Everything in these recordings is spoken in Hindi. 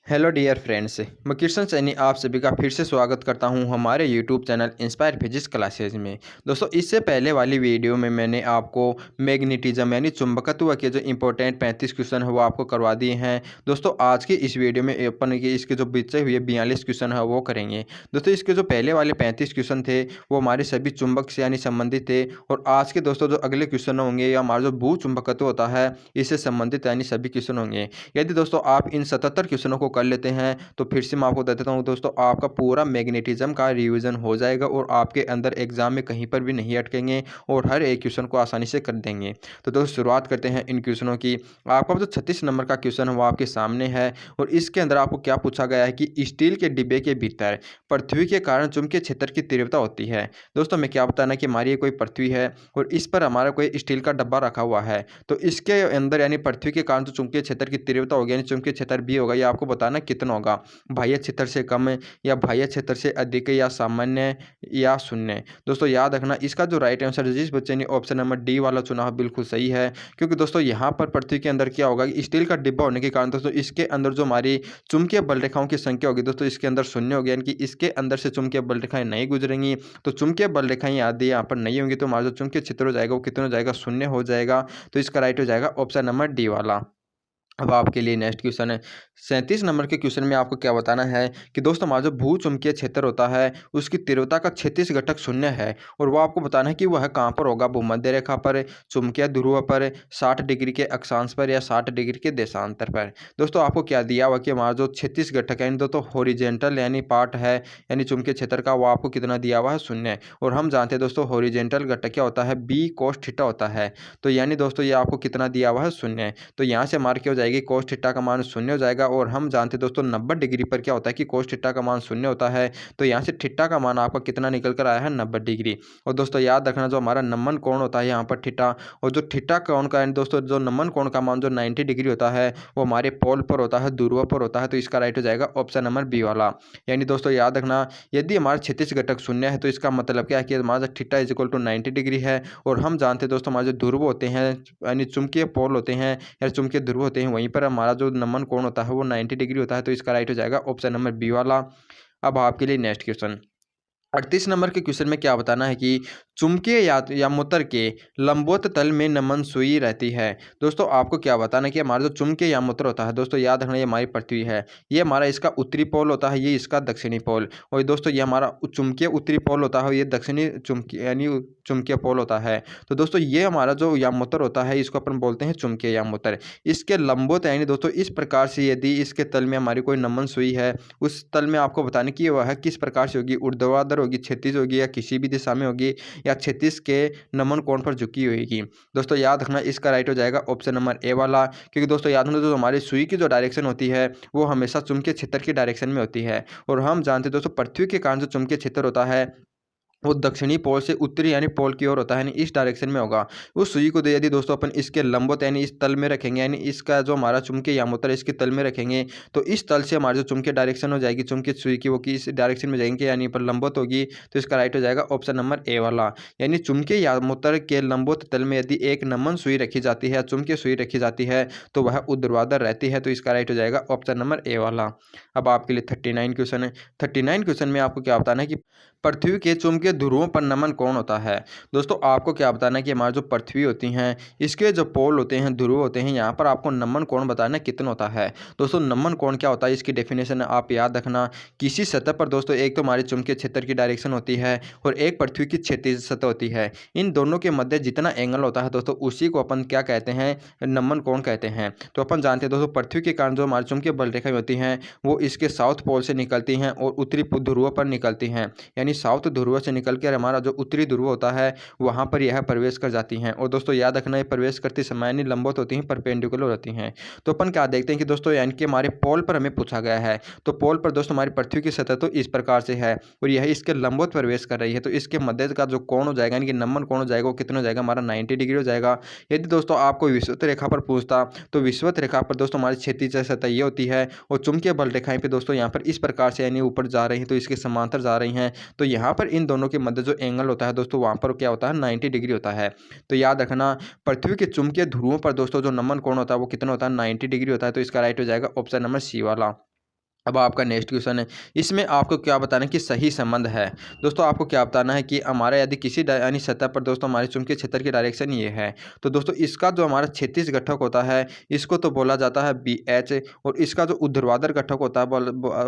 हेलो डियर फ्रेंड्स, मैं कृष्ण सैनी आप सभी का फिर से स्वागत करता हूं हमारे YouTube channel inspire physics classes में। दोस्तों, इससे पहले वाली वीडियो में मैंने आपको मैग्नेटिज्म यानी चुंबकत्व के जो इंपॉर्टेंट 35 क्वेश्चन है वो आपको करवा दिए हैं। दोस्तों, आज की इस वीडियो में अपन के इसके जो बचे हुए 42 क्वेश्चन है वो करेंगे। दोस्तों, इसके जो पहले वाले 35 क्वेश्चन थे वो हमारे सभी चुंबक से यानी संबंधित थे, और आज के दोस्तों जो अगले क्वेश्चन होंगे या हमारा जो भू चुंबकत्व होता है इससे संबंधित यानी सभी क्वेश्चन होंगे। यदि दोस्तों आप इन 77 क्वेश्चनों को कर लेते हैं तो फिर से मैं आपको बता देता हूँ दोस्तों, आपका पूरा मैग्नेटिज्म का रिवीजन हो जाएगा और आपके अंदर एग्जाम में कहीं पर भी नहीं अटकेंगे और हर एक क्वेश्चन को आसानी से कर देंगे। तो दोस्तों, शुरुआत करते हैं इन क्वेश्चनों की। आपका जो 36 नंबर का क्वेश्चन है वो आपके सामने है, और इसके अंदर आपको क्या पूछा गया है कि स्टील के डिब्बे के भीतर पृथ्वी के कारण चुंबकीय क्षेत्र की तीव्रता होती है। दोस्तों, मैं क्या बताना कि हमारी ये कोई पृथ्वी है और इस पर हमारा कोई स्टील का डब्बा रखा हुआ है, तो इसके अंदर यानी पृथ्वी के कारण जो चुंबकीय क्षेत्र की तीव्रता होगी यानी चुंबकीय क्षेत्र भी होगा, ये आपको बताना कितना होगा। बाह्य क्षेत्र से कम है या बाह्य क्षेत्र से अधिक है या सामान्य या शून्य। दोस्तों, याद रखना इसका जो राइट आंसर जिस बच्चे ने ऑप्शन नंबर डी वाला चुना है बिल्कुल सही है, क्योंकि दोस्तों यहाँ पर पृथ्वी के अंदर क्या होगा कि स्टील का डिब्बा होने के कारण दोस्तों इसके अंदर जो हमारी चुंबकीय बल रेखाओं की संख्या होगी दोस्तों इसके अंदर शून्य होगी, यानी कि इसके अंदर से चुंबकीय बल रेखाएं नहीं गुजरेंगी। तो चुंबकीय बल रेखाएं आदि यहाँ पर नहीं होंगी, तो हमारा जो चुंबकीय क्षेत्र हो जाएगा वो कितना हो जाएगा, शून्य हो जाएगा। तो इसका राइट हो जाएगा ऑप्शन नंबर डी वाला। अब आपके लिए नेक्स्ट क्वेश्चन है 37 नंबर के क्वेश्चन में आपको क्या बताना है कि दोस्तों हमारा जो भू चुंबकीय क्षेत्र होता है उसकी तीव्रता का क्षैतिज घटक शून्य है, और वो आपको बताना है कि वह कहाँ पर होगा, भूमध्य रेखा पर, चुंबकीय ध्रुव पर, 60 डिग्री के अक्षांश पर या 60 डिग्री के देशांतर पर। दोस्तों, आपको क्या दिया हुआ कि हमारा जो क्षैतिज घटक है दोस्तों हॉरिजेंटल यानी पार्ट है यानी चुंबकीय क्षेत्र का, वो आपको कितना दिया हुआ है, शून्य। और हम जानते हैं दोस्तों हॉरिजेंटल घटक क्या होता है, बी कोस थीटा होता है। तो यानी दोस्तों ये आपको कितना दिया हुआ है, शून्य। तो यहाँ से हमारे क्या हो जाएगी, कोस थीटा का मान शून्य हो जाएगा, और हम जानते हैं दोस्तों 90 डिग्री पर क्या होता है कि कोस थीटा का मान शून्य होता है। तो यहाँ से थीटा का मान आपका कितना निकल कर आया है, 90 डिग्री। और दोस्तों याद रखना जो हमारा नमन कोण होता है यहाँ पर थीटा, और जो थीटा कोण का दोस्तों जो नमन कोण का मान जो 90 डिग्री होता है वो हमारे पोल पर होता है, ध्रुव पर होता है। तो इसका राइट हो जाएगा ऑप्शन नंबर बी वाला। यानी दोस्तों याद रखना यदि हमारा क्षैतिज घटक शून्य है तो इसका मतलब क्या है कि हमारा theta is equal to 90 degree है, और हम जानते हैं दोस्तों हमारे जो ध्रुव होते हैं यानी चुंबकीय पोल होते हैं या चुंबकीय ध्रुव होते हैं वहीं पर हमारा जो नमन कोण होता है वो 90 डिग्री होता है। तो इसका राइट हो जाएगा ऑप्शन नंबर बी वाला। अब आपके लिए नेक्स्ट क्वेश्चन 38 नंबर के क्वेश्चन में क्या बताना है कि चुंबकीय या मुतर के लंबवत तल में नमन सुई रहती है। दोस्तों, आपको क्या बताना है कि हमारा जो चुंबकीय या मुतर होता है दोस्तों याद रखना ये हमारी पृथ्वी है, ये हमारा इसका उत्तरी पोल होता है, ये इसका दक्षिणी पोल, और दोस्तों ये हमारा चुंबकीय उत्तरी पोल होता है, ये दक्षिणी चुंबकीय यानी चुंबकीय पोल होता है। तो दोस्तों ये हमारा जो या मुतर होता है इसको अपन बोलते हैं चुंबकीय या मुतर। इसके लंबवत यानी दोस्तों इस प्रकार से यदि इसके तल में हमारी कोई नमन सुई है उस तल में आपको बताने की वह किस प्रकार से होगी, ऊर्ध्वाधर होगी, क्षैतिज होगी या किसी भी दिशा में होगी, या क्षैतिज के नमन कोण पर झुकी होगी। दोस्तों याद रखना इसका राइट हो जाएगा ऑप्शन नंबर ए वाला, क्योंकि दोस्तों याद रखना जो हमारी सुई की जो डायरेक्शन होती है वो हमेशा चुंबकीय क्षेत्र की डायरेक्शन में होती है, और हम जानते हैं दोस्तों पृथ्वी के कारण जो चुंबकीय क्षेत्र होता है वो दक्षिणी पोल से उत्तरी यानी पोल की ओर होता है, यानी इस डायरेक्शन में होगा। उस सुई को यदि दोस्तों अपन इसके लंबवत यानी इस तल में रखेंगे, यानी इसका जो हमारा चुंबकीय यामोत्तर इसके तल में रखेंगे, तो इस तल से हमारी जो चुंबकीय डायरेक्शन हो जाएगी चुंबकीय सुई की वो किस डायरेक्शन में जाएंगे यानी पर लंबवत होगी। तो इसका राइट हो जाएगा ऑप्शन नंबर ए वाला। यानी चुंबकीय यामोत्तर के लंबवत तल में यदि एक नमन सुई रखी जाती है, चुंबकीय सुई रखी जाती है, तो वह ऊर्ध्वाधर रहती है। तो इसका राइट हो जाएगा ऑप्शन नंबर ए वाला। अब आपके लिए 39 क्वेश्चन है। 39 क्वेश्चन में आपको क्या बताना है कि पृथ्वी के चुंबकीय ध्रुवों पर नमन कौन होता है। दोस्तों, आपको क्या बताना है कि हमारी जो पृथ्वी होती हैं इसके जो पोल होते हैं, ध्रुव होते हैं, यहाँ पर आपको नमन कोण बताना है कितना होता है। दोस्तों, नमन कोण क्या होता है इसकी डेफिनेशन आप याद रखना। किसी सतह पर दोस्तों एक तो हमारे चुंबकीय क्षेत्र की डायरेक्शन होती है और एक पृथ्वी की क्षैतिज सतह होती है, इन दोनों के मध्य जितना एंगल होता है दोस्तों उसी को अपन क्या कहते हैं, नमन कोण कहते हैं। तो अपन जानते हैं दोस्तों पृथ्वी के कारण जो हमारी चुंबकीय बल रेखाएं होती हैं वो इसके साउथ पोल से निकलती हैं और उत्तरी ध्रुव पर निकलती हैं, यानी साउथ ध्रुव से निकल कर हमारा जो उत्तरी ध्रुव होता है वहां पर यह प्रवेश कर जाती हैं। और दोस्तों याद रखना ये प्रवेश करते समय यानी लंबवत होती हैं, परपेंडिकुलर होती हैं। तो अपन क्या देखते हैं कि दोस्तों यानी कि हमारे पोल पर हमें पूछा गया है, तो पोल पर दोस्तों हमारी पृथ्वी की सतह तो इस प्रकार से है और यह इसके लंबवत प्रवेश कर रही है, तो इसके मध्य का जो कोण हो जाएगा यानी कि नमन कोण हो जाएगा वो कितना हो जाएगा, हमारा 90 डिग्री हो जाएगा। यदि दोस्तों आपको विषुवत रेखा पर पूछता तो विषुवत रेखा पर दोस्तों हमारी क्षैतिज सतह ये होती है, और चुंबकीय बल रेखाएं पे दोस्तों यहाँ पर इस प्रकार से यानी ऊपर जा रही हैं, तो इसके समांतर जा रही हैं। तो यहाँ पर इन दोनों के मध्य जो एंगल होता है दोस्तों वहाँ पर क्या होता है, 90 डिग्री होता है। तो याद रखना पृथ्वी के चुंबकीय ध्रुवों पर दोस्तों जो नमन कोण होता है वो कितना होता है, 90 डिग्री होता है। तो इसका राइट हो जाएगा ऑप्शन नंबर सी वाला। अब आपका नेक्स्ट क्वेश्चन है, इसमें आपको क्या बताना है कि सही संबंध है। दोस्तों आपको क्या बताना है कि हमारा यदि किसी यानी सतह पर दोस्तों हमारे चुंबकीय क्षेत्र की डायरेक्शन ये है, तो दोस्तों इसका जो हमारा क्षैतिज घटक होता है इसको तो बोला जाता है बी एच, और इसका जो ऊर्ध्वाधर घटक होता है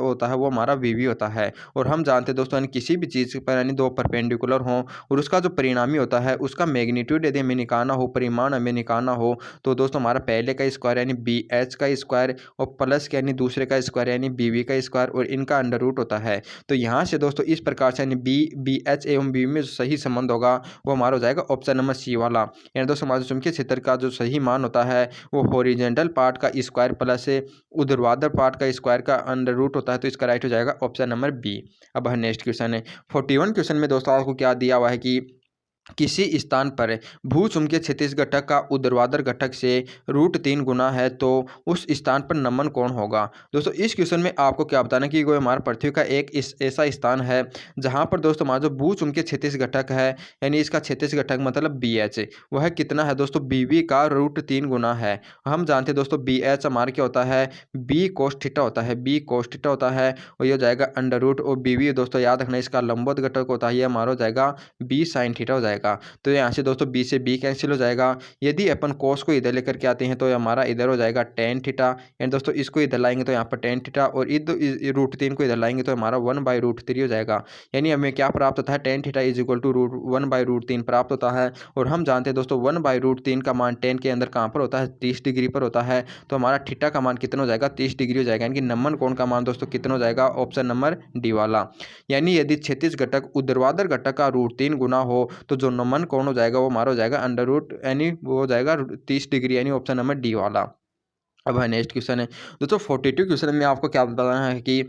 होता है वो हमारा वी वी होता है। और हम जानते हैं दोस्तों यानी किसी भी चीज़ पर यानी दो परपेंडिकुलर हों और उसका जो परिणामी होता है उसका मैग्नीट्यूड यदि हमें निकालना हो, परिमाण हमें निकालना हो, तो दोस्तों हमारा पहले का स्क्वायर यानी बी एच का स्क्वायर और प्लस यानी दूसरे का स्क्वायर यानी बी वी का स्क्वायर और इनका अंडर रूट होता है। तो यहाँ से दोस्तों इस प्रकार से यानी बी एच एवं बी में जो सही संबंध होगा वो हमारा हो जाएगा ऑप्शन नंबर सी वाला। यानी दोस्तों हमारे चुंबकीय क्षेत्र का जो सही मान होता है वो हॉरिजॉन्टल पार्ट का स्क्वायर प्लस ऊर्ध्वाधर पार्ट का स्क्वायर का अंडर रूट होता है। तो इसका राइट हो जाएगा ऑप्शन नंबर बी। अब नेक्स्ट क्वेश्चन है 41 क्वेश्चन में दोस्तों आपको क्या दिया हुआ है कि किसी स्थान पर भूचुंबकीय क्षैतिज घटक का ऊर्ध्वाधर घटक से √3 गुना है तो उस स्थान पर नमन कौन होगा। दोस्तों इस क्वेश्चन में आपको क्या बताना कि कोई हमारा पृथ्वी का एक ऐसा स्थान है जहां पर दोस्तों हमारा जो भूचुंबकीय क्षैतिज घटक है यानी इसका क्षैतिज घटक मतलब बी एच वह कितना है दोस्तों बी वी का √3 गुना है। हम जानते हैं दोस्तों बी एच हमारा क्या होता है बी कोस थीटा होता है, बी कोस थीटा होता है और ये हो जाएगा अंडर रूट, और बी वी दोस्तों याद रखना इसका लंबवत घटक होता है, ये हमारा हो जाएगा बी साइन थीटा हो जाएगा। तो यहाँ से दोस्तों बी से बी कैंसिल हो जाएगा। यदि अपन कोस को इधर लेकर के आते हैं तो हमारा इधर हो जाएगा टेन थीटा, एंड दोस्तों इसको इधर लाएंगे तो यहाँ पर टेन थीटा, और √3 को इधर लाएंगे तो हमारा 1/√3 हो जाएगा। यानी हमें क्या प्राप्त होता है tan theta is equal to 1/√3 प्राप्त होता है। और हम जानते हैं दोस्तों 1/√3 का मान टेन के अंदर कहाँ पर होता है 30 डिग्री पर होता है। तो हमारा थीटा का मान कितना हो जाएगा 30 डिग्री हो जाएगा। यानी कि नमन कोण का मान दोस्तों कितना हो जाएगा ऑप्शन नंबर डी वाला। यानी यदि क्षैतिज घटक ऊर्ध्वाधर घटक का √3 गुना हो तो जो नमन कोण हो जाएगा वो हमारा हो जाएगा अंडर रूट यानी वो हो जाएगा 30 डिग्री, यानी ऑप्शन नंबर डी वाला। अब है नेक्स्ट क्वेश्चन है दोस्तों 42 क्वेश्चन में आपको क्या बताना है कि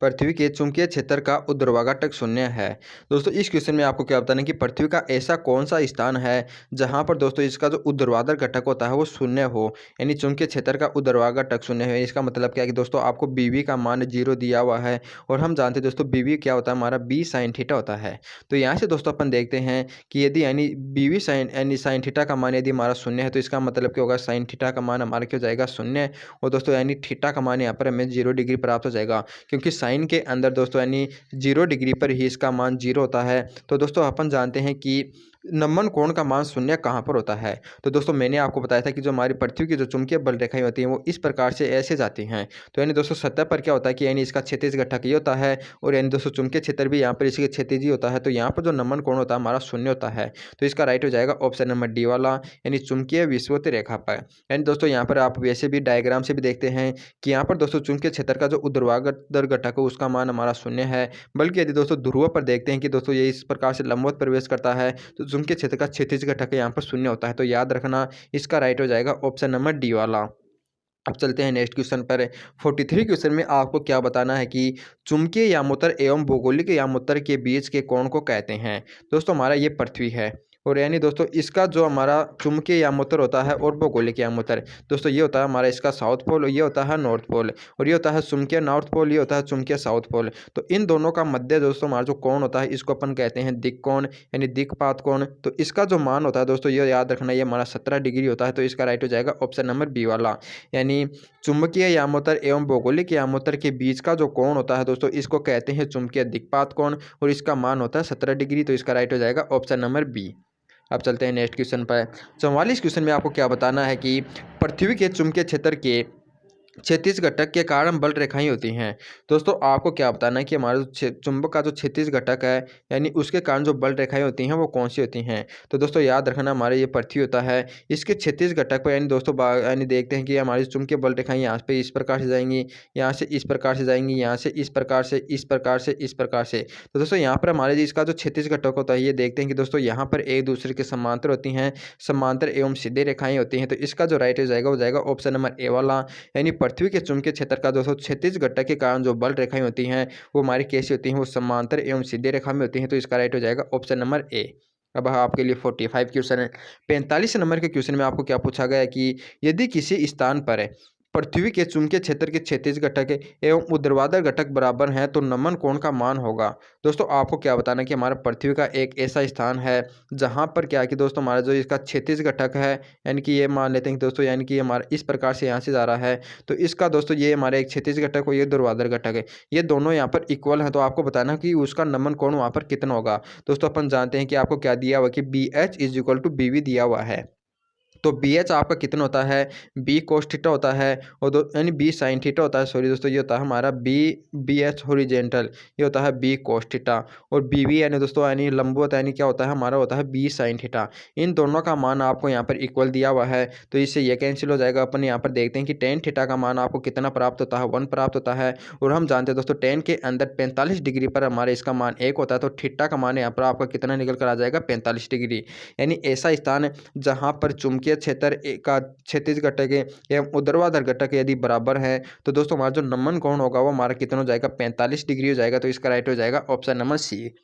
पृथ्वी के चुंबकीय क्षेत्र का ऊर्ध्वाधर घटक शून्य है। दोस्तों इस क्वेश्चन में आपको क्या बताना है कि पृथ्वी का ऐसा कौन सा स्थान है जहां पर दोस्तों इसका जो ऊर्ध्वाधर घटक होता है वो शून्य हो, यानी चुंबकीय क्षेत्र का ऊर्ध्वाधर घटक शून्य है। इसका मतलब क्या है कि दोस्तों आपको बीवी का मान 0 दिया हुआ है, और हम जानते हैं दोस्तों बीवी क्या होता है हमारा बी साइन थीटा होता है। तो यहाँ से दोस्तों अपन देखते हैं कि यदि यानी बीवी साइन यानी साइन थीटा का मान यदि हमारा शून्य है तो इसका मतलब क्या होगा साइन थीटा का मान हमारा क्या हो जाएगा शून्य, और दोस्तों यानी थीटा का मान यहाँ पर हमें 0 डिग्री प्राप्त हो जाएगा, क्योंकि साइन के अंदर दोस्तों यानी 0 डिग्री पर ही इसका मान 0 होता है। तो दोस्तों अपन जानते हैं कि नमन कोण का मान शून्य कहाँ पर होता है। तो दोस्तों मैंने आपको बताया था कि जो हमारी पृथ्वी की जो चुंबकीय बल रेखाएं होती हैं वो इस प्रकार से ऐसे जाती हैं। तो यानी दोस्तों सतह पर क्या होता है कि यानी इसका क्षैतिज घटक ये होता है, और यानी दोस्तों चुंबकीय क्षेत्र भी यहाँ पर इसके क्षैतिज ही होता है। तो यहाँ पर जो नमन कोण होता है हमारा शून्य होता है। तो इसका राइट हो जाएगा ऑप्शन नंबर डी वाला, यानी चुंबकीय विषुवत रेखा पर। यानी दोस्तों यहाँ पर आप वैसे भी डायग्राम से भी देखते हैं कि यहाँ पर दोस्तों चुंबकीय क्षेत्र का जो ऊर्ध्वाधर घटक है उसका मान हमारा शून्य है। बल्कि यदि दोस्तों ध्रुव पर देखते हैं कि दोस्तों ये इस प्रकार से लंबवत प्रवेश करता है तो चुंबकीय क्षेत्र का क्षैतिज घटक यहाँ पर शून्य होता है। तो याद रखना इसका राइट हो जाएगा ऑप्शन नंबर डी वाला। अब चलते हैं नेक्स्ट क्वेश्चन पर 43 क्वेश्चन में आपको क्या बताना है कि चुंबकीय यामोत्तर एवं भौगोलिक यामोत्तर के बीच के कोण को कहते हैं। दोस्तों हमारा ये पृथ्वी है, और यानी दोस्तों इसका जो हमारा चुंबकीय यामोत्तर होता है और भौगोलिक यामोत्तर दोस्तों ये होता है हमारा इसका साउथ पोल, ये होता है नॉर्थ पोल, और ये होता है चुंबकीय नॉर्थ पोल, ये होता है चुंबकीय साउथ पोल। तो इन दोनों का मध्य दोस्तों हमारा जो कोण होता है इसको अपन कहते हैं दिक् कोण यानी दिक्पात कोण। तो इसका जो मान होता है दोस्तों ये याद रखना ये हमारा 17 डिग्री होता है। तो इसका राइट हो जाएगा ऑप्शन नंबर बी वाला, यानी चुंबकीय यामोत्तर एवं भौगोलिक यामोत्तर के बीच का जो कोण होता है दोस्तों इसको कहते हैं चुंबकीय दिक्पात कोण, और इसका मान होता है 17 डिग्री। तो इसका राइट हो जाएगा ऑप्शन नंबर बी। अब चलते हैं नेक्स्ट क्वेश्चन पर 44 क्वेश्चन में आपको क्या बताना है कि पृथ्वी के चुंबकीय क्षेत्र के क्षैतिज घटक के कारण बल रेखाएं होती हैं। दोस्तों आपको क्या बताना है कि हमारा जो चुंबक का जो क्षैतिज घटक है यानी उसके कारण जो बल रेखाएं होती हैं वो कौन सी होती हैं। तो दोस्तों याद रखना हमारा ये पृथ्वी होता है, इसके क्षैतिज घटक पर यानी दोस्तों यानी देखते हैं कि हमारी चुंबकीय बल रेखाएं यहाँ पे इस प्रकार से जाएंगी, यहाँ से इस प्रकार से जाएंगी, यहाँ से इस प्रकार से, इस प्रकार से, इस प्रकार से। तो दोस्तों यहाँ पर हमारे इसका जो क्षैतिज घटक होता है ये देखते हैं कि दोस्तों यहाँ पर एक दूसरे के समांतर होती हैं, समांतर एवं सीधे रेखाएं होती हैं। तो इसका जो राइट हो जाएगा वो जाएगा ऑप्शन नंबर ए वाला, यानी पृथ्वी के चुंबकीय क्षेत्र का दोस्तों क्षैतिज घटक के कारण जो बल रेखाएं होती हैं वो हमारी कैसी होती हैं, वो समांतर एवं सीधे रेखा में होती हैं। तो इसका राइट हो जाएगा ऑप्शन नंबर ए। अब आपके लिए 45 क्वेश्चन है। 45 नंबर के क्वेश्चन में आपको क्या पूछा गया है कि यदि किसी स्थान पर पृथ्वी के चुंबकीय क्षेत्र के क्षैतिज घटक एवं ऊर्ध्वाधर घटक बराबर हैं तो नमन कोण का मान होगा। दोस्तों आपको क्या बताना कि हमारा पृथ्वी का एक ऐसा स्थान है जहां पर क्या है कि दोस्तों हमारा जो इसका क्षैतिज घटक है, यानी कि ये मान लेते हैं कि दोस्तों यानी कि हमारा इस प्रकार से यहाँ से जा रहा है, तो इसका दोस्तों ये हमारा एक क्षैतिज घटक और ये ऊर्ध्वाधर घटक है, ये दोनों यहाँ पर इक्वल है। तो आपको बताना कि उसका नमन कोण वहाँ पर कितना होगा। दोस्तों अपन जानते हैं कि आपको क्या दिया हुआ कि B H is equal to B V दिया हुआ है। तो बी एच आपका कितना होता है, बी कोस थीटा होता है और दो यानी बी साइन थीटा होता है, सॉरी दोस्तों ये होता है हमारा बी बी एच हॉरिजेंटल, ये होता है बी कोस थीटा, और बी वी यानी दोस्तों यानी लंबवत यानी क्या होता है हमारा होता है बी साइन थीटा। इन दोनों का मान आपको यहाँ पर इक्वल दिया हुआ है, तो इससे ये कैंसिल हो जाएगा। अपन यहाँ पर देखते हैं कि टेन थीटा का मान आपको कितना प्राप्त होता है, 1 प्राप्त होता है। और हम जानते हैं दोस्तों टेन के अंदर 45 डिग्री पर हमारे इसका मान 1 होता है, तो थीटा का मान यहाँ पर आपका कितना निकल कर आ जाएगा, 45 डिग्री। यानी ऐसा स्थान जहाँ पर चुंबकीय क्षेत्र का क्षैतिज घटक एवं ऊर्ध्वाधर घटक यदि बराबर है तो दोस्तों हमारा जो नमन कोण होगा वो हमारा कितना हो जाएगा, 45 डिग्री हो जाएगा। तो इसका राइट हो जाएगा ऑप्शन नंबर सी।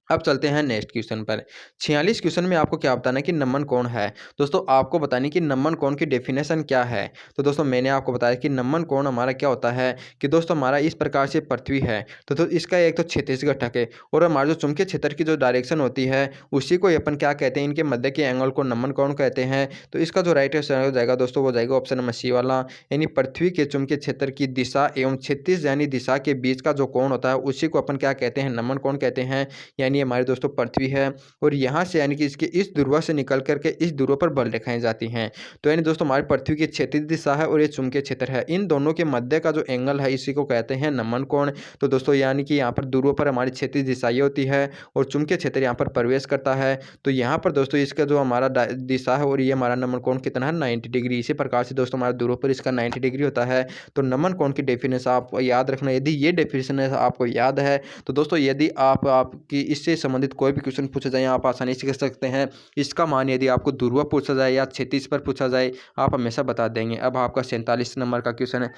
अब चलते हैं नेक्स्ट क्वेश्चन पर। 46 क्वेश्चन में आपको क्या बताना है कि नमन कौन है। दोस्तों आपको बतानी कि नमन कोण की डेफिनेशन क्या है। तो दोस्तों मैंने आपको बताया कि नमन कोण हमारा क्या होता है कि दोस्तों हमारा इस प्रकार से पृथ्वी है तो इसका एक तो क्षैतिज घटक है और हमारा जो चुंबकीय क्षेत्र की जो डायरेक्शन होती है उसी को अपन क्या कहते हैं, इनके मध्य के एंगल को नमन कोण कहते हैं। तो इसका जो राइट आंसर हो जाएगा दोस्तों वो जाएगा ऑप्शन नंबर सी वाला, यानी पृथ्वी के चुंबकीय क्षेत्र की दिशा एवं क्षैतिज यानी दिशा के बीच का जो कोण होता है उसी को अपन क्या कहते हैं, नमन कोण कहते हैं। यानी हमारे दोस्तों पृथ्वी है और यहाँ से यानी कि इसके इस ध्रुव से निकल करके इस ध्रुव पर बल रेखाएं जाती हैं। तो यानी दोस्तों हमारी पृथ्वी की क्षैतिज दिशा है और ये चुंबकीय क्षेत्र है, इन दोनों के मध्य का जो एंगल है इसी को कहते हैं नमन कोण। तो दोस्तों यानी कि यहाँ पर ध्रुव पर हमारी क्षैतिज दिशा ये होती है और चुंबकीय क्षेत्र यहाँ पर प्रवेश करता है। तो यहाँ पर दोस्तों इसका जो हमारा दिशा है और ये हमारा नमन कोण कितना है, 90 डिग्री। इसी प्रकार से दोस्तों हमारा ध्रुव पर इसका 90 डिग्री होता है। तो नमन कोण की डेफिनेशन आप याद रखना, यदि ये डेफिनेशन आपको याद है तो दोस्तों यदि आपकी इससे संबंधित कोई भी क्वेश्चन पूछा जाए आप आसानी से कर सकते हैं। इसका मान यदि आपको ध्रुव पूछा जाए या क्षैतिज पर पूछा जाए आप हमेशा बता देंगे। अब आपका 47 नंबर का क्वेश्चन है,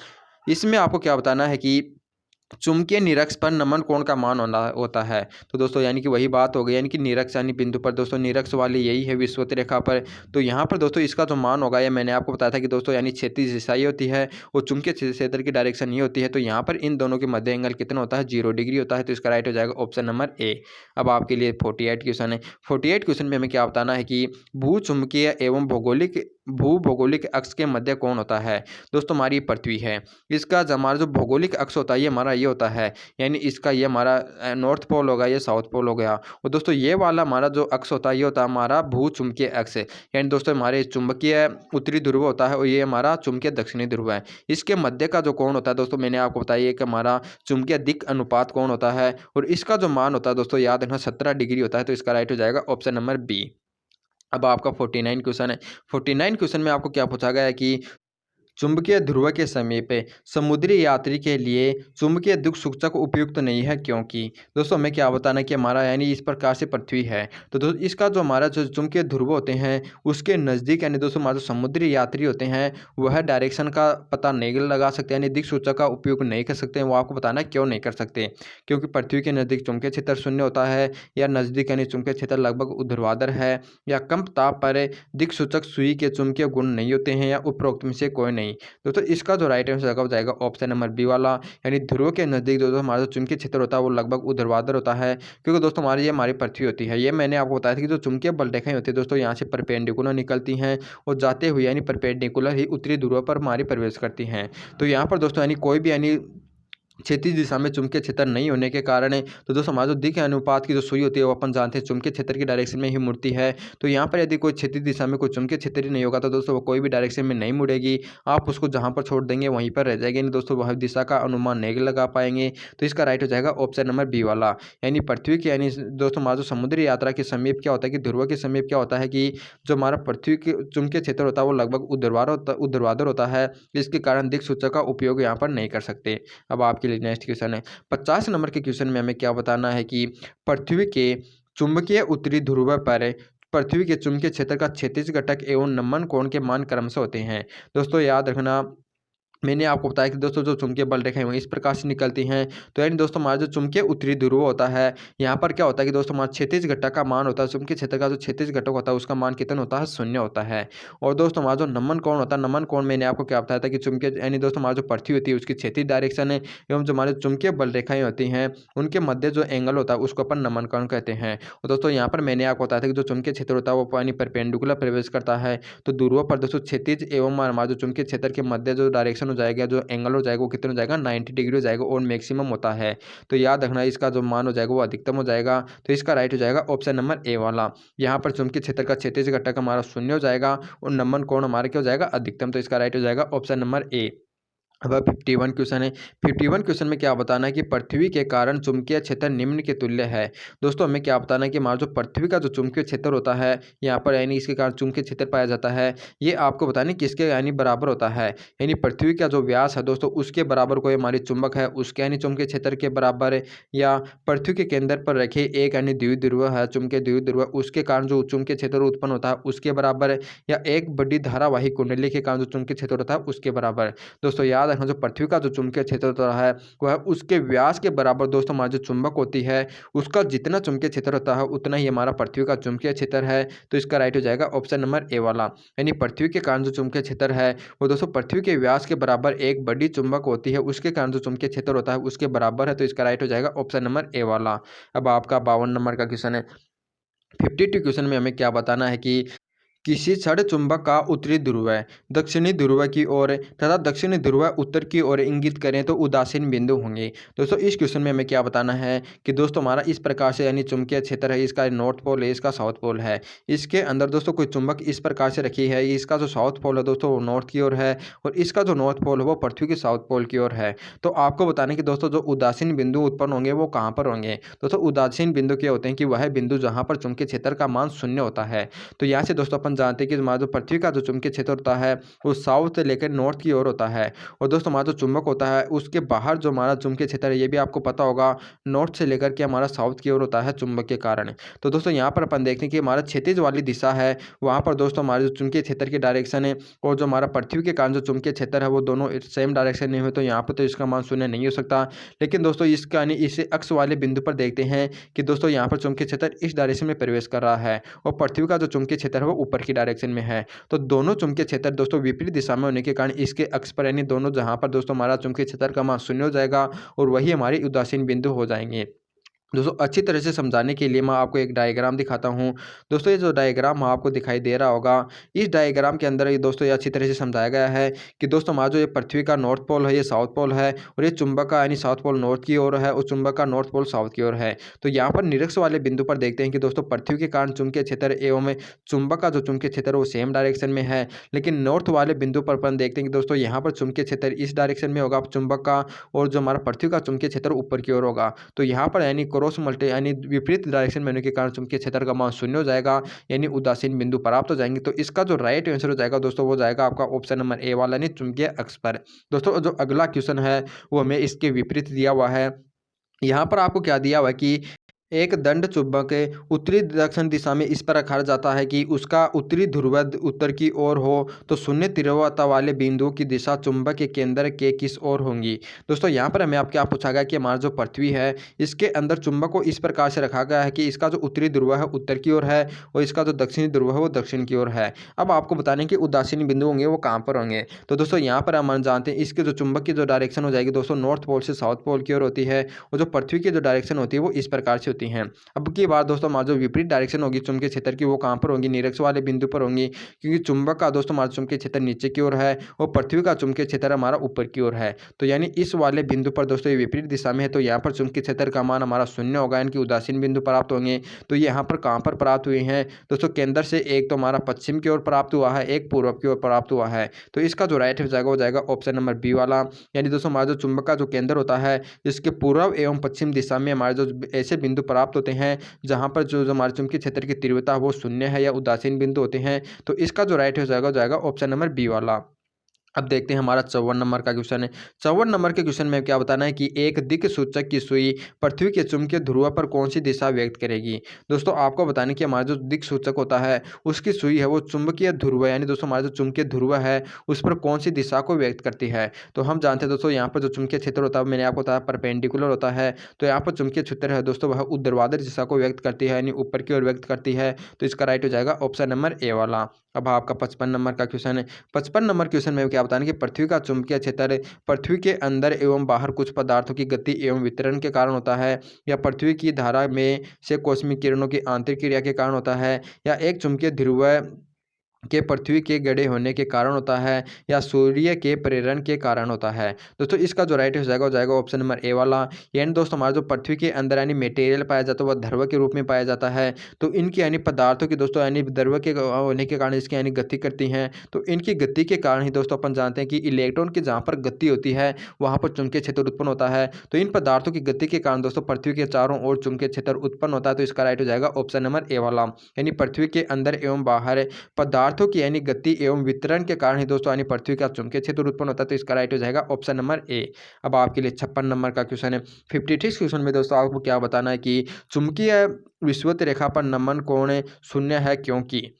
इसमें आपको क्या बताना है कि चुंबकीय निरक्ष पर नमन कोण का मान होता है। तो दोस्तों यानी कि वही बात हो गई, यानी कि निरक्ष यानी बिंदु पर दोस्तों निरक्ष वाली यही है विषुवत रेखा पर। तो यहाँ पर दोस्तों इसका जो मान होगा ये मैंने आपको बताया था कि दोस्तों यानी क्षैतिज दिशा ये होती है और चुंबकीय क्षेत्र की डायरेक्शन ये होती है। तो यहाँ पर इन दोनों के मध्य एंगल कितना होता है, 0 डिग्री होता है। तो इसका राइट हो जाएगा ऑप्शन नंबर ए। अब आपके लिए 48 क्वेश्चन है। 48 क्वेश्चन में हमें क्या बताना है कि भू चुंबकीय एवं भूभौगोलिक अक्ष के मध्य कौन होता है। दोस्तों हमारी पृथ्वी है, इसका जो हमारा जो भौगोलिक अक्ष होता है ये हमारा ये होता है, यानी इसका ये हमारा नॉर्थ पोल होगा, ये साउथ पोल हो गया। और दोस्तों ये वाला हमारा जो अक्ष होता है ये होता है हमारा भू चुंबकीय अक्ष, यानी दोस्तों हमारे चुंबकीय उत्तरी ध्रुव होता है और ये हमारा चुंबकीय दक्षिणी ध्रुव है। इसके मध्य का जो कोण होता है दोस्तों मैंने आपको बताया कि हमारा चुंबकीय दिक् अनुपात कोण होता है और इसका जो मान होता है दोस्तों याद रखना 17 डिग्री होता है। तो इसका राइट हो जाएगा ऑप्शन नंबर बी। अब आपका 49 क्वेश्चन है। 49 क्वेश्चन में आपको क्या पूछा गया है कि चुंबकीय ध्रुव के समीप समुद्री यात्री के लिए चुंबकीय दिक् सूचक उपयुक्त नहीं है क्योंकि। दोस्तों हमें क्या बताना है कि हमारा यानी इस प्रकार से पृथ्वी है तो दोस्तों इसका जो हमारा जो चुंबकीय ध्रुव होते हैं उसके नज़दीक यानी दोस्तों हमारे जो समुद्री यात्री होते हैं वह डायरेक्शन का पता नहीं लगा सकते, यानी दिक् सूचक का उपयोग नहीं कर सकते। वो आपको बताना है क्यों नहीं कर सकते, क्योंकि पृथ्वी के नज़दीक चुंबकीय क्षेत्र शून्य होता है या नज़दीक यानी चुंबकीय क्षेत्र लगभग ऊर्ध्वाधर है या कम ताप पर दिक् सूचक सुई के चुंबकीय गुण नहीं होते हैं या उपरोक्त में से कोई नहीं। दोस्तों इसका जो राइट आंसर हो जाएगा ऑप्शन नंबर बी वाला, यानी ध्रुव के नज़दीक दोस्तों हमारा जो चुंबकीय क्षेत्र होता है वो लगभग ऊर्ध्वाधर होता है। क्योंकि दोस्तों हमारी पृथ्वी होती है, ये मैंने आपको बताया था कि जो चुंबकीय बल रेखाएं होती है दोस्तों यहाँ से परपेंडिकुलर निकलती हैं और जाते हुए यानी परपेंडिकुलर ही उत्तरी ध्रुव पर हमारी प्रवेश करती हैं। तो यहाँ पर दोस्तों यानी कोई भी यानी क्षैतिज दिशा में चुंबकीय क्षेत्र नहीं होने के कारण तो दोस्तों हमारा जो दिक् अनुपात की जो सुई होती है वो अपन जानते हैं चुंबकीय क्षेत्र की डायरेक्शन में ही मुड़ती है। तो यहाँ पर यदि कोई क्षैतिज दिशा में कोई चुंबकीय क्षेत्र ही नहीं होगा तो दोस्तों वो कोई भी डायरेक्शन में नहीं मुड़ेगी, आप उसको जहाँ पर छोड़ देंगे वहीं पर रह जाएगी, नहीं दोस्तों वह दिशा का अनुमान नहीं लगा पाएंगे। तो इसका राइट हो जाएगा ऑप्शन नंबर बी वाला, यानी पृथ्वी की यानी दोस्तों हमारा जो समुद्री यात्रा के समीप क्या होता है कि ध्रुव के समीप क्या होता है कि जो हमारा पृथ्वी के चुंबकीय क्षेत्र होता है वो लगभग ऊर्ध्वाधर होता है, इसके कारण दिक् सूचक का उपयोग यहाँ पर नहीं कर सकते। अब आपके लिए नेक्स्ट क्वेश्चन है। 50 नंबर के क्वेश्चन में हमें क्या बताना है कि पृथ्वी के चुंबकीय उत्तरी ध्रुव पर पृथ्वी के चुंबकीय क्षेत्र का क्षैतिज घटक एवं नमन कोण के मान क्रमशः होते हैं। दोस्तों याद रखना मैंने आपको बताया कि दोस्तों जो चुंबकीय बल रेखाएँ वहीं इस प्रकार से निकलती हैं। तो यानी दोस्तों हमारा जो चुंबकीय उत्तरी ध्रुव होता है, यहाँ पर क्या होता है कि दोस्तों हमारा क्षैतिज घटक का मान होता है, चुंबकीय क्षेत्र का जो क्षैतिज घटक होता है उसका मान कितना होता है? 0 होता है। और दोस्तों हमारा जो नमन कोण होता है, नमन कोण मैंने आपको क्या बताया था कि चुंबकीय यानी दोस्तों हमारी जो पृथ्वी होती है उसकी क्षैतिज डायरेक्शन है एवं जो हमारे चुंबकीय बल रेखाएँ होती हैं, उनके मध्य जो एंगल होता है उसको अपन नमन कोण कहते हैं। और दोस्तों यहाँ पर मैंने आपको बताया था कि जो चुंबकीय क्षेत्र होता है वो यानी परपेंडिकुलर प्रवेश करता है। तो ध्रुवों पर दोस्तों क्षैतिज एवं हमारा जो चुंबकीय क्षेत्र के मध्य जो डायरेक्शन हो जाएगा, जो एंगल हो जाएगा वो कितना हो जाएगा? 90 डिग्री हो जाएगा और मैक्सिमम होता है। तो याद रखना इसका जो मान हो जाएगा वो अधिकतम हो जाएगा। तो इसका राइट हो जाएगा ऑप्शन नंबर ए वाला। यहाँ पर चुंबकीय क्षेत्र का क्षैतिज घटक हमारा 0 हो जाएगा और नमन कोण हमारा क्या हो जाएगा? अधिकतम। तो इसका राइट हो जाएगा ऑप्शन नंबर ए। अब 51 क्वेश्चन है। 51 क्वेश्चन में क्या बताना है कि पृथ्वी के कारण चुंबकीय क्षेत्र निम्न के तुल्य है। दोस्तों हमें क्या बताना है कि हमारा जो पृथ्वी का जो चुंबकीय क्षेत्र होता है, यहाँ पर यानी इसके कारण चुंबकीय क्षेत्र पाया जाता है, ये आपको बताना है किसके यानी बराबर होता है। यानी पृथ्वी का जो व्यास है दोस्तों उसके बराबर कोई हमारी चुंबक है उसके यानी चुंबकीय क्षेत्र के बराबर है, या पृथ्वी के केंद्र पर रखे एक यानी द्विध्रुव है, चुंबकीय द्विध्रुव, उसके कारण जो चुंबकीय क्षेत्र उत्पन्न होता है उसके बराबर है, या एक बड़ी धारावाही कुंडली के कारण जो चुंबकीय क्षेत्र होता है उसके बराबर। दोस्तों याद रखना जो पृथ्वी का जो चुंबकीय क्षेत्र होता है वह उसके व्यास के बराबर दोस्तों हमारी जो चुंबक होती है उसका जितना चुंबकीय क्षेत्र होता है उतना ही हमारा पृथ्वी का चुंबकीय क्षेत्र है। तो इसका राइट हो जाएगा ऑप्शन नंबर ए वाला। यानी पृथ्वी के कारण जो चुंबकीय क्षेत्र है वो दोस्तों पृथ्वी के व्यास के बराबर एक बड़ी चुंबक होती है उसके कारण जो चुंबकीय क्षेत्र होता है उसके बराबर है। तो इसका राइट हो जाएगा ऑप्शन नंबर ए वाला। अब आपका 52 नंबर का क्वेश्चन है। 52 क्वेश्चन में हमें क्या बताना है कि किसी क्षण चुंबक का उत्तरी ध्रुव दक्षिणी ध्रुव की ओर तथा दक्षिणी ध्रुव उत्तर की ओर इंगित करें तो उदासीन बिंदु होंगे। दोस्तों इस क्वेश्चन में हमें क्या बताना है कि दोस्तों हमारा इस प्रकार से यानी चुंबकीय क्षेत्र है, इसका नॉर्थ पोल है, इसका साउथ पोल है। इसके अंदर दोस्तों कोई चुंबक इस प्रकार से रखी है, इसका जो साउथ पोल है दोस्तों वो नॉर्थ की ओर है और इसका जो नॉर्थ पोल है वो पृथ्वी के साउथ पोल की ओर है। तो आपको बताना है कि दोस्तों जो उदासीन बिंदु उत्पन्न होंगे वो कहाँ पर होंगे। दोस्तों उदासीन बिंदु क्या होते हैं कि वह बिंदु जहाँ पर चुंबकीय क्षेत्र का मान 0 होता है। तो यहाँ से दोस्तों अपन जानते हैं कि हमारा जो पृथ्वी का जो चुंबकीय क्षेत्र होता है वो साउथ से लेकर नॉर्थ की ओर होता है। और दोस्तों हमारा जो चुंबक होता है उसके बाहर जो हमारा चुंबकीय क्षेत्र है ये भी आपको पता होगा नॉर्थ से लेकर के हमारा साउथ की ओर होता है चुंबक के कारण। तो दोस्तों यहाँ पर अपन देखते हैं कि हमारा क्षैतिज वाली दिशा है वहाँ पर दोस्तों हमारे जो चुंबकीय क्षेत्र की डायरेक्शन है और जो हमारा पृथ्वी के कारण जो चुंबकीय क्षेत्र है वो दोनों सेम डायरेक्शन में हुए, तो यहाँ पर तो इसका मान 0 नहीं हो सकता। लेकिन दोस्तों इसका यानी इसे अक्ष वाले बिंदु पर देखते हैं कि दोस्तों यहाँ पर चुंबकीय क्षेत्र इस डायरेक्शन में प्रवेश कर रहा है और पृथ्वी का जो चुंबकीय क्षेत्र है वो ऊपर की डायरेक्शन में है। तो दोनों चुंबकीय क्षेत्र दोस्तों विपरीत दिशा में होने के कारण इसके अक्ष पर यानी दोनों जहां पर दोस्तों हमारा चुंबकीय क्षेत्र का मान 0 हो जाएगा और वही हमारी उदासीन बिंदु हो जाएंगे। दोस्तों अच्छी तरह से समझाने के लिए मैं आपको एक डायग्राम दिखाता हूँ। दोस्तों ये जो डायग्राम आपको दिखाई दे रहा होगा, इस डायग्राम के अंदर ये दोस्तों ये अच्छी तरह से समझाया गया है कि दोस्तों हमारा जो ये पृथ्वी का नॉर्थ पोल है ये साउथ पोल है और ये चुंबक का यानी साउथ पोल नॉर्थ की ओर है और चुंबक का नॉर्थ पोल साउथ की ओर है। तो यहाँ पर निरक्ष वाले बिंदु पर देखते हैं कि दोस्तों पृथ्वी के कारण चुंबकीय क्षेत्र एवं चुंबक का जो चुंबकीय क्षेत्र है वो सेम डायरेक्शन में है। लेकिन नॉर्थ वाले बिंदु पर अपन देखते हैं कि दोस्तों यहाँ पर चुंबकीय क्षेत्र इस डायरेक्शन में होगा चुंबक का और जो हमारा पृथ्वी का चुंबकीय क्षेत्र ऊपर की ओर होगा। तो यहाँ पर यानी क्रॉस मल्टी यानी विपरीत डायरेक्शन में होने के कारण चुंबकीय क्षेत्र का मान 0 हो जाएगा यानी उदासीन बिंदु प्राप्त हो जाएंगे। तो इसका जो राइट आंसर हो जाएगा दोस्तों वो जाएगा आपका ऑप्शन नंबर ए वाला यानी चुंबकीय अक्ष पर। दोस्तों जो अगला क्वेश्चन है वो हमें इसके विपरीत दिया हुआ है। यहाँ पर आपको क्या दिया हुआ है कि एक दंड चुंबक उत्तरी दक्षिण दिशा में इस पर रखा जाता है कि उसका उत्तरी ध्रुव उत्तर की ओर हो तो शून्य तीव्रता वाले बिंदुओं की दिशा चुंबक के केंद्र के किस ओर होंगी। दोस्तों यहाँ पर हमें आप क्या पूछा गया कि हमारा जो पृथ्वी है इसके अंदर चुंबक को इस प्रकार से रखा गया है कि इसका जो उत्तरी ध्रुव है उत्तर की ओर है और इसका जो दक्षिणी ध्रुव है वो दक्षिण की ओर है। अब आपको बताने कि उदासीन बिंदु होंगे वो कहाँ पर होंगे। तो दोस्तों यहाँ पर हम जानते हैं इसके जो चुंबक की जो डायरेक्शन हो जाएगी दोस्तों नॉर्थ पोल से साउथ पोल की ओर होती है और जो पृथ्वी की जो डायरेक्शन होती है वो इस प्रकार से होती हैं। अब की बार दोस्तों हमारा जो विपरीत डायरेक्शन होगी चुंबकीय क्षेत्र की वो कहाँ पर होंगी, निरक्ष वाले बिंदु पर होंगी, क्योंकि चुंबक का दोस्तों हमारा चुंबकीय क्षेत्र नीचे की ओर है और पृथ्वी का चुंबकीय क्षेत्र हमारा ऊपर की ओर है। तो यानी इस वाले बिंदु पर दोस्तों ये विपरीत दिशा में है तो यहाँ पर चुंबकीय क्षेत्र का मान हमारा 0 होगा यानी कि उदासीन बिंदु प्राप्त होंगे। तो ये यहाँ पर कहाँ पर प्राप्त हुए हैं दोस्तों, केंद्र से एक तो हमारा पश्चिम की ओर प्राप्त हुआ है, एक पूर्व की ओर प्राप्त हुआ है। तो इसका जो राइट हो जाएगा वो जाएगा ऑप्शन नंबर बी वाला। यानी दोस्तों हमारा जो चुंबक का जो केंद्र होता है जिसके पूर्व एवं पश्चिम दिशा में हमारे जो ऐसे बिंदु प्राप्त होते हैं जहाँ पर जो हमारे चुंबकीय क्षेत्र की तीव्रता वो 0 है या उदासीन बिंदु होते हैं। तो इसका जो राइट हो जाएगा ऑप्शन नंबर बी वाला। अब देखते हैं हमारा 54 नंबर का क्वेश्चन है। 54 नंबर के क्वेश्चन में क्या बताना है कि एक दिक्सूचक की सुई पृथ्वी के चुंबकीय ध्रुव पर कौन सी दिशा व्यक्त करेगी। दोस्तों आपको बताना है कि हमारा जो दिक्सूचक होता है उसकी सुई है वो चुंबकीय ध्रुव यानी दोस्तों हमारा जो चुंबकीय ध्रुव है उस पर कौन सी दिशा को व्यक्त करती है। तो हम जानते हैं दोस्तों यहाँ पर जो चुंबकीय क्षेत्र होता है मैंने आपको बताया परपेंडिकुलर होता है। तो यहाँ पर चुंबकीय क्षेत्र है दोस्तों वह ऊर्ध्वाधर दिशा को व्यक्त करती है यानी ऊपर की ओर व्यक्त करती है। तो इसका राइट हो जाएगा ऑप्शन नंबर ए वाला। अब आपका 55 नंबर का क्वेश्चन है। 55 नंबर क्वेश्चन में क्या बताना है कि पृथ्वी का चुंबकीय क्षेत्र पृथ्वी के अंदर एवं बाहर कुछ पदार्थों की गति एवं वितरण के कारण होता है, या पृथ्वी की धारा में से कॉस्मिक किरणों की आंतरिक क्रिया के कारण होता है, या एक चुंबकीय ध्रुव के पृथ्वी के गड़े होने के कारण होता है, या सूर्य के प्रेरण के कारण होता है। दोस्तों इसका जो राइट हो जाएगा ऑप्शन नंबर ए वाला। यानी दोस्तों हमारा जो पृथ्वी के अंदर यानी मटेरियल पाया जाता है वह ध्रुव के रूप में पाया जाता है। तो इनकी यानी पदार्थों की दोस्तों यानी ध्रुव के होने के कारण इसकी यानी गति करती हैं। तो इनकी गति के कारण ही दोस्तों अपन जानते हैं कि इलेक्ट्रॉन की जहाँ पर गति होती है वहाँ पर चुंबकीय क्षेत्र उत्पन्न होता है। तो इन पदार्थों की गति के कारण दोस्तों पृथ्वी के चारों ओर चुंबकीय क्षेत्र उत्पन्न होता है। तो इसका राइट हो जाएगा ऑप्शन नंबर ए वाला। यानी पृथ्वी के अंदर एवं बाहर पदार्थों की यानी गति एवं वितरण के कारण ही दोस्तों यानी पृथ्वी का चुंबकीय क्षेत्र उत्पन्न होता है। तो इसका राइट हो जाएगा ऑप्शन नंबर ए। अब आपके लिए 56 नंबर का क्वेश्चन है। 56 क्वेश्चन में दोस्तों आपको क्या बताना है कि चुंबकीय विषुवत रेखा पर नमन कोण शून्य है क्योंकि।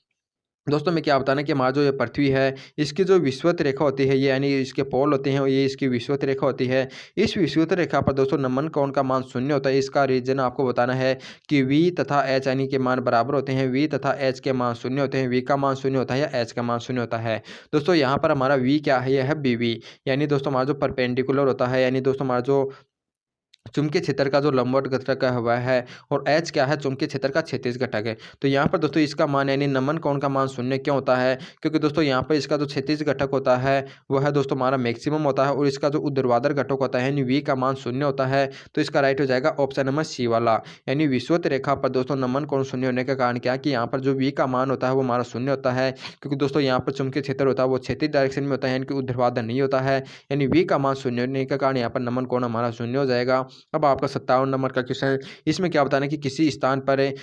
दोस्तों में क्या बताना है कि हमारा जो ये पृथ्वी है इसकी जो विषुवत रेखा होती है ये यानी इसके पोल होते हैं ये इसकी विषुवत रेखा होती है। इस विषुवत रेखा पर दोस्तों नमन कोण का मान शून्य होता है। इसका रीजन आपको बताना है कि v तथा h यानी के मान बराबर होते हैं। v तथा h के मान शून्य होते हैं। v का मान शून्य होता है या h का मान शून्य होता है। दोस्तों यहाँ पर हमारा v क्या है, यह है bv। यानी दोस्तों हमारा जो परपेंडिकुलर होता है यानी दोस्तों हमारा जो चुंबकीय क्षेत्र का जो लंबवत घटक है वह है, और एच क्या है, चुंबकीय क्षेत्र का क्षैतिज घटक है। तो यहाँ पर दोस्तों इसका मान यानी नमन कोण का मान शून्य क्यों होता है, क्योंकि दोस्तों यहाँ पर इसका जो क्षैतिज घटक होता है वह है दोस्तों हमारा मैक्सिमम होता है, और इसका जो ऊर्ध्वाधर घटक होता है यानी वी का मान शून्य होता है। तो इसका राइट हो जाएगा ऑप्शन नंबर सी वाला। यानी विषुवत रेखा पर दोस्तों नमन कोण शून्य होने के कारण क्या कि यहाँ पर जो वी का मान होता है वो हमारा शून्य होता है, क्योंकि दोस्तों यहाँ पर चुंबकीय क्षेत्र होता है वो क्षैतिज डायरेक्शन में होता है यानी कि ऊर्ध्वाधर नहीं होता है। यानी वी का मान शून्य होने के कारण यहाँ पर नमन कोण हमारा शून्य हो जाएगा। अब आपका 57 नंबर का क्वेश्चन है। इसमें क्या बताना है कि किसी स्थान पर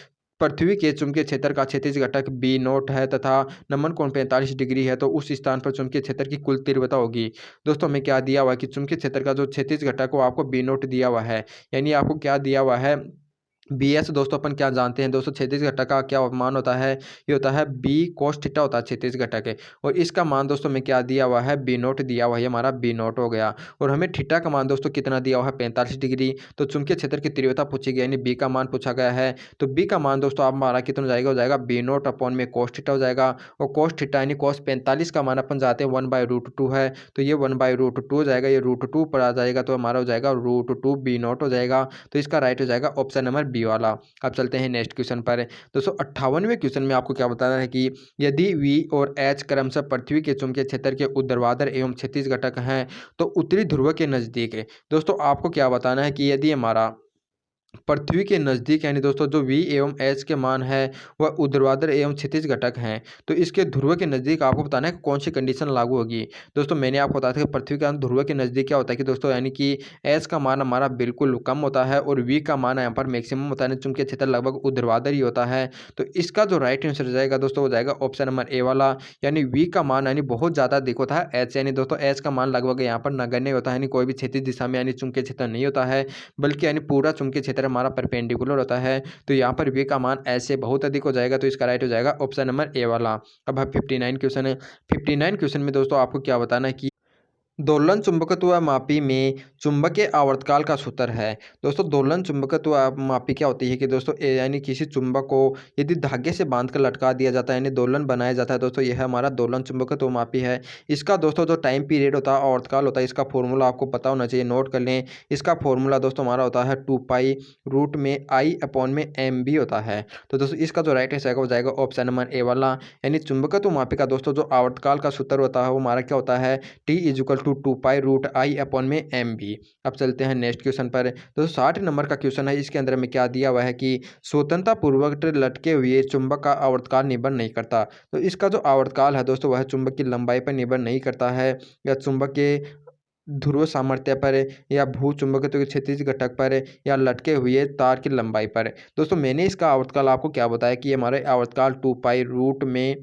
पृथ्वी के चुंबकीय क्षेत्र का क्षैतिज घटक बी नोट है तथा नमन कोण 45 डिग्री है, तो उस स्थान पर चुंबकीय क्षेत्र की कुल तीव्रता होगी। दोस्तों हमें क्या दिया हुआ है कि चुंबकीय क्षेत्र का जो क्षैतिज घटक हो आपको बी नोट दिया हुआ है। यानी आपको क्या दिया हुआ है, बी एस। दोस्तों अपन क्या जानते हैं दोस्तों क्षैतिज घटक का क्या मान होता है, ये होता है बी कोस थीटा होता है क्षैतिज घटक है। और इसका मान दोस्तों में क्या दिया हुआ है, बी नोट दिया हुआ है, हमारा बी नोट हो गया। और हमें थीटा का मान दोस्तों कितना दिया हुआ है, 45 डिग्री। तो चुंबकीय क्षेत्र की तीव्रता पूछी गई यानी बी का मान पूछा गया है। तो बी का मान दोस्तों आप हमारा कितना जाएगा, हो जाएगा बी नोट अपॉन में कोस थीटा हो जाएगा। और कोस थीटा यानी कोस 45 का मान अपन जाते हैं 1/√2 है, तो ये 1/√2 हो जाएगा, ये √2 पर आ जाएगा तो हमारा हो जाएगा √2 बी नोट हो जाएगा। तो इसका राइट हो जाएगा ऑप्शन नंबर बी वाला। अब चलते हैं नेक्स्ट क्वेश्चन पर। दोस्तों 58वें क्वेश्चन में आपको क्या बताना है कि यदि V और H क्रमशः पृथ्वी के चुंबकीय क्षेत्र के ऊर्ध्वाधर एवं क्षैतिज घटक हैं तो उत्तरी ध्रुव के नजदीक है। दोस्तों आपको क्या बताना है कि यदि हमारा पृथ्वी के नज़दीक यानी दोस्तों जो V एवं H के मान है वह ऊर्ध्वाधर एवं क्षैतिज घटक हैं, तो इसके ध्रुव के नज़दीक आपको बताना है कौन सी कंडीशन लागू होगी। दोस्तों मैंने आपको बताया था कि पृथ्वी के ध्रुव के नज़दीक क्या होता है कि दोस्तों यानी कि H का मान हमारा बिल्कुल कम होता है और V का मान यहाँ पर मैक्सिमम होता है, चुंबकीय क्षेत्र लगभग ऊर्ध्वाधर ही होता है। तो इसका जो राइट आंसर जाएगा दोस्तों हो जाएगा ऑप्शन नंबर ए वाला। यानी V का मान यानी बहुत ज़्यादा अधिक होता है H, यानी दोस्तों H का मान लगभग यहाँ पर नगण्य होता है, यानी कोई भी क्षैतिज दिशा में यानी चुंबकीय क्षेत्र नहीं होता है, बल्कि यानी पूरा चुंबकीय क्षेत्र हमारा परपेंडिकुलर होता है। तो यहाँ पर वी का मान ऐसे बहुत अधिक हो जाएगा, तो इसका राइट हो जाएगा ऑप्शन नंबर ए वाला। अब 59 क्वेश्चन है। 59 क्वेश्चन में दोस्तों आपको क्या बताना है कि दोलन चुंबकत्व मापी में चुंबकीय आवर्तकाल का सूत्र है। दोस्तों दोलन चुंबकत्व मापी क्या होती है कि दोस्तों यानी किसी चुंबक को यदि धागे से बांधकर लटका दिया जाता है यानी दोलन बनाया जाता है, दोस्तों यह हमारा दोलन चुंबकत्व मापी है। इसका दोस्तों जो टाइम पीरियड होता है आवर्तकाल होता है, इसका फॉर्मूला आपको पता होना चाहिए, नोट कर लें। इसका फॉर्मूला दोस्तों हमारा होता है 2π√I/MB होता है। तो दोस्तों इसका जो राइट आंसर हो जाएगा ऑप्शन नंबर ए वाला। यानी चुंबकत्व मापी का दोस्तों जो आवर्तकाल का सूत्र होता है वो हमारा क्या होता है, T = 2π√I/MB। अब चलते हैं नेक्स्ट क्वेश्चन पर। दोस्तों 60 नंबर का क्वेश्चन है। इसके अंदर में क्या दिया हुआ है कि स्वतंत्रता पूर्वक लटके हुए चुंबक का आवर्तकाल निर्भर नहीं करता। तो इसका जो आवर्तकाल है दोस्तों वह चुंबक की लंबाई पर निर्भर नहीं करता है, या चुंबक के ध्रुव सामर्थ्य पर, या भू चुंबकत्व के क्षैतिज घटक पर, या लटके हुए तार की लंबाई पर। दोस्तों मैंने इसका आवर्तकाल आपको क्या बताया कि हमारे आवर्तकाल 2π रूट में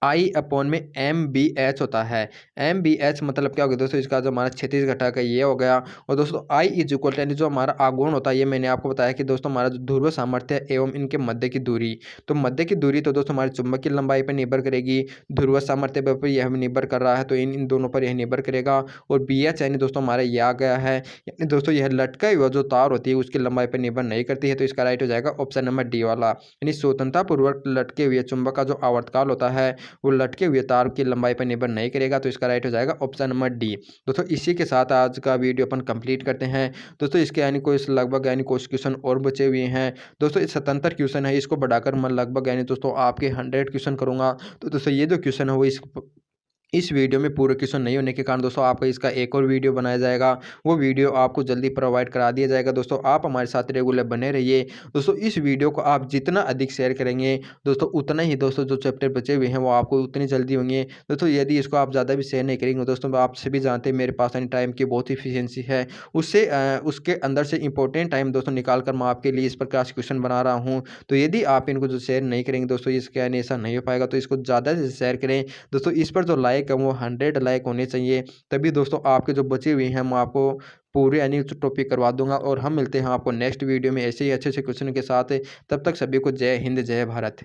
आई अपॉन में एम बी एच होता है। एम बी एच मतलब क्या हो गया दोस्तों, इसका जो हमारा 36 घटक है ये हो गया। और दोस्तों आई इज इक्वल यानी जो हमारा आघूर्ण होता है, ये मैंने आपको बताया कि दोस्तों हमारा जो ध्रुव सामर्थ्य है एवं इनके मध्य की दूरी, तो मध्य की दूरी तो दोस्तों हमारे चुंबक की लंबाई पर निर्भर करेगी, ध्रुव सामर्थ्य पर यह निर्भर कर रहा है, तो इन दोनों पर यह निर्भर करेगा। और बी एच यानी दोस्तों हमारा ये आ गया है, यानी दोस्तों यह लटका हुआ जो तार होती है उसकी लंबाई पर निर्भर नहीं करती है, तो इसका राइट हो जाएगा ऑप्शन नंबर डी वाला। यानी स्वतंत्रता पूर्वक लटके हुए चुंबक का जो आवर्तकाल होता है वो लटके हुए तार की लंबाई पर निर्भर नहीं करेगा, तो इसका राइट हो जाएगा ऑप्शन नंबर डी। दोस्तों इसी के साथ आज का वीडियो अपन कंप्लीट करते हैं। दोस्तों इसके यानी कुछ लगभग यानी कुछ क्वेश्चन और बचे हुए हैं। दोस्तों ये 77 क्वेश्चन है, इसको बढ़ाकर मैं लगभग यानी दोस्तों आपके 100 क्वेश्चन करूंगा। तो दोस्तों ये जो क्वेश्चन है वो इस वीडियो में पूरे क्वेश्चन नहीं होने के कारण दोस्तों आपका इसका एक और वीडियो बनाया जाएगा, वो वीडियो आपको जल्दी प्रोवाइड करा दिया जाएगा। दोस्तों आप हमारे साथ रेगुलर बने रहिए। दोस्तों इस वीडियो को आप जितना अधिक शेयर करेंगे दोस्तों उतना ही दोस्तों जो चैप्टर बचे हुए हैं वो आपको उतनी जल्दी होंगे। दोस्तों यदि इसको आप ज़्यादा भी शेयर नहीं करेंगे दोस्तों, तो आप सभी जानते हैं मेरे पास यानी टाइम की बहुत इफिशियंसी है, उससे उसके अंदर से इंपॉर्टेंट टाइम दोस्तों निकाल कर मैं आपके लिए इस प्रकार से क्वेश्चन बना रहा हूँ। तो यदि आप इनको जो शेयर नहीं करेंगे दोस्तों, इसके यानी ऐसा नहीं हो पाएगा, तो इसको ज़्यादा से शेयर करें। दोस्तों इस पर जो लाइक है वो 100 लाइक होने चाहिए, तभी दोस्तों आपके जो बचे हुए हैं मैं आपको पूरे यानी टॉपिक करवा दूंगा। और हम मिलते हैं आपको नेक्स्ट वीडियो में ऐसे ही अच्छे अच्छे क्वेश्चन के साथ। तब तक सभी को जय हिंद जय भारत।